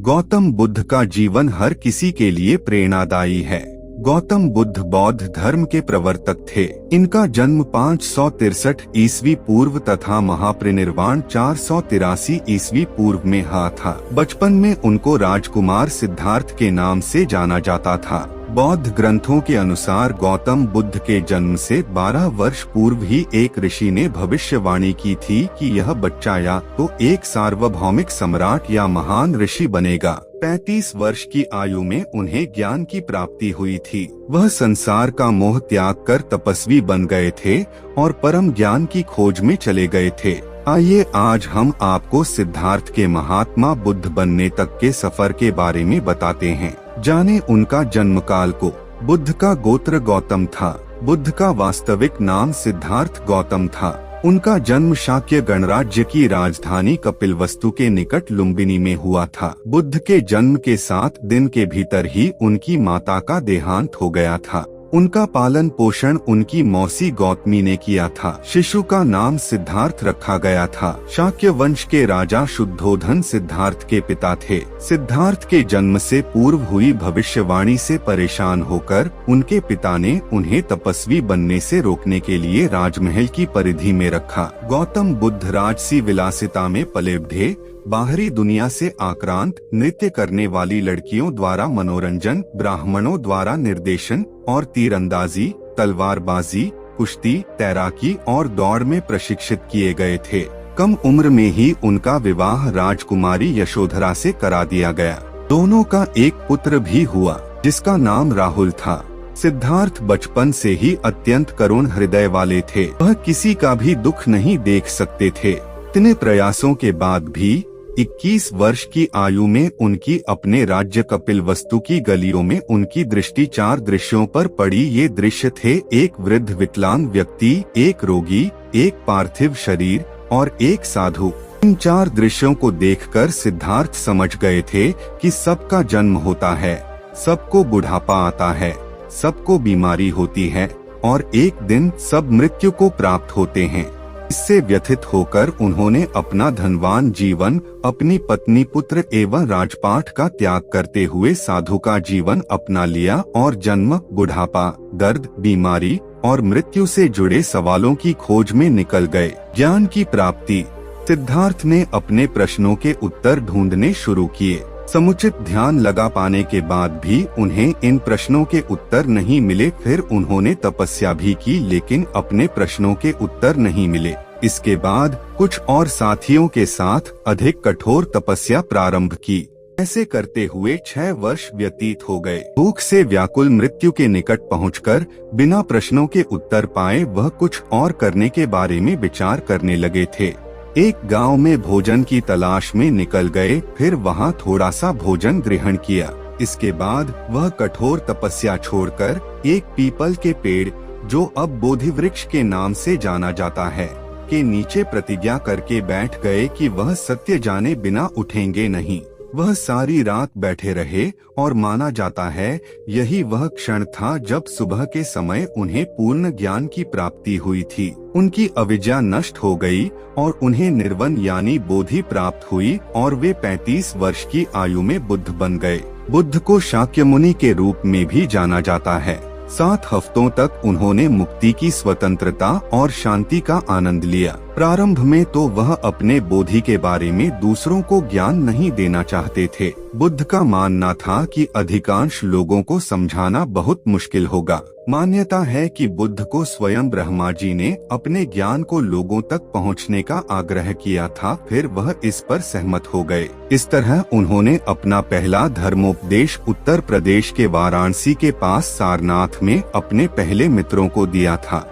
गौतम बुद्ध का जीवन हर किसी के लिए प्रेरणादायी है। गौतम बुद्ध बौद्ध धर्म के प्रवर्तक थे। इनका जन्म 563 ईस्वी पूर्व तथा महापरिनिर्वाण 483 ईस्वी पूर्व में हुआ था। बचपन में उनको राजकुमार सिद्धार्थ के नाम से जाना जाता था। बौद्ध ग्रंथों के अनुसार गौतम बुद्ध के जन्म से 12 वर्ष पूर्व ही एक ऋषि ने भविष्यवाणी की थी कि यह बच्चा या तो एक सार्वभौमिक सम्राट या महान ऋषि बनेगा। 35 वर्ष की आयु में उन्हें ज्ञान की प्राप्ति हुई थी। वह संसार का मोह त्याग कर तपस्वी बन गए थे और परम ज्ञान की खोज में चले गए थे। आइए आज हम आपको सिद्धार्थ के महात्मा बुद्ध बनने तक के सफर के बारे में बताते हैं। जाने उनका जन्म काल को। बुद्ध का गोत्र गौतम था। बुद्ध का वास्तविक नाम सिद्धार्थ गौतम था। उनका जन्म शाक्य गणराज्य की राजधानी कपिलवस्तु के निकट लुम्बिनी में हुआ था। बुद्ध के जन्म के 7 दिन के भीतर ही उनकी माता का देहांत हो गया था। उनका पालन पोषण उनकी मौसी गौतमी ने किया था। शिशु का नाम सिद्धार्थ रखा गया था। शाक्य वंश के राजा शुद्धोधन सिद्धार्थ के पिता थे। सिद्धार्थ के जन्म से पूर्व हुई भविष्यवाणी से परेशान होकर उनके पिता ने उन्हें तपस्वी बनने से रोकने के लिए राजमहल की परिधि में रखा। गौतम बुद्ध राजसी विलासिता में पले बढ़े। बाहरी दुनिया से आक्रांत, नृत्य करने वाली लड़कियों द्वारा मनोरंजन, ब्राह्मणों द्वारा निर्देशन और तीरंदाजी, तलवारबाजी, कुश्ती, तैराकी और दौड़ में प्रशिक्षित किए गए थे। कम उम्र में ही उनका विवाह राजकुमारी यशोधरा से करा दिया गया। दोनों का एक पुत्र भी हुआ जिसका नाम राहुल था। सिद्धार्थ बचपन से ही अत्यंत करुण हृदय वाले थे। वह किसी का भी दुख नहीं देख सकते थे। इतने प्रयासों के बाद भी 21 वर्ष की आयु में उनकी अपने राज्य कपिलवस्तु की गलियों में उनकी दृष्टि 4 दृश्यों पर पड़ी। ये दृश्य थे एक वृद्ध विकलांग व्यक्ति, एक रोगी, एक पार्थिव शरीर और एक साधु। इन 4 दृश्यों को देखकर सिद्धार्थ समझ गए थे कि सबका जन्म होता है, सबको बुढ़ापा आता है, सबको बीमारी होती है और एक दिन सब मृत्यु को प्राप्त होते हैं। इससे व्यथित होकर उन्होंने अपना धनवान जीवन, अपनी पत्नी, पुत्र एवं राजपाट का त्याग करते हुए साधु का जीवन अपना लिया और जन्म, बुढ़ापा, दर्द, बीमारी और मृत्यु से जुड़े सवालों की खोज में निकल गए। ज्ञान की प्राप्ति। सिद्धार्थ ने अपने प्रश्नों के उत्तर ढूंढने शुरू किए। समुचित ध्यान लगा पाने के बाद भी उन्हें इन प्रश्नों के उत्तर नहीं मिले। फिर उन्होंने तपस्या भी की लेकिन अपने प्रश्नों के उत्तर नहीं मिले। इसके बाद कुछ और साथियों के साथ अधिक कठोर तपस्या प्रारंभ की। ऐसे करते हुए 6 वर्ष व्यतीत हो गए। भूख से व्याकुल मृत्यु के निकट पहुंचकर बिना प्रश्नों के उत्तर पाए वह कुछ और करने के बारे में विचार करने लगे थे। एक गांव में भोजन की तलाश में निकल गए। फिर वहां थोड़ा सा भोजन ग्रहण किया। इसके बाद वह कठोर तपस्या छोड़कर एक पीपल के पेड़, जो अब बोधि वृक्ष के नाम से जाना जाता है, के नीचे प्रतिज्ञा करके बैठ गए कि वह सत्य जाने बिना उठेंगे नहीं। वह सारी रात बैठे रहे और माना जाता है यही वह क्षण था जब सुबह के समय उन्हें पूर्ण ज्ञान की प्राप्ति हुई थी। उनकी अविद्या नष्ट हो गई और उन्हें निर्वाण यानी बोधि प्राप्त हुई और वे 35 वर्ष की आयु में बुद्ध बन गए। बुद्ध को शाक्य मुनि के रूप में भी जाना जाता है। 7 हफ्तों तक उन्होंने मुक्ति की स्वतंत्रता और शांति का आनंद लिया। प्रारंभ में तो वह अपने बोधि के बारे में दूसरों को ज्ञान नहीं देना चाहते थे। बुद्ध का मानना था कि अधिकांश लोगों को समझाना बहुत मुश्किल होगा। मान्यता है कि बुद्ध को स्वयं ब्रह्मा जी ने अपने ज्ञान को लोगों तक पहुंचने का आग्रह किया था। फिर वह इस पर सहमत हो गए। इस तरह उन्होंने अपना पहला धर्मोपदेश उत्तर प्रदेश के वाराणसी के पास सारनाथ में अपने पहले मित्रों को दिया था।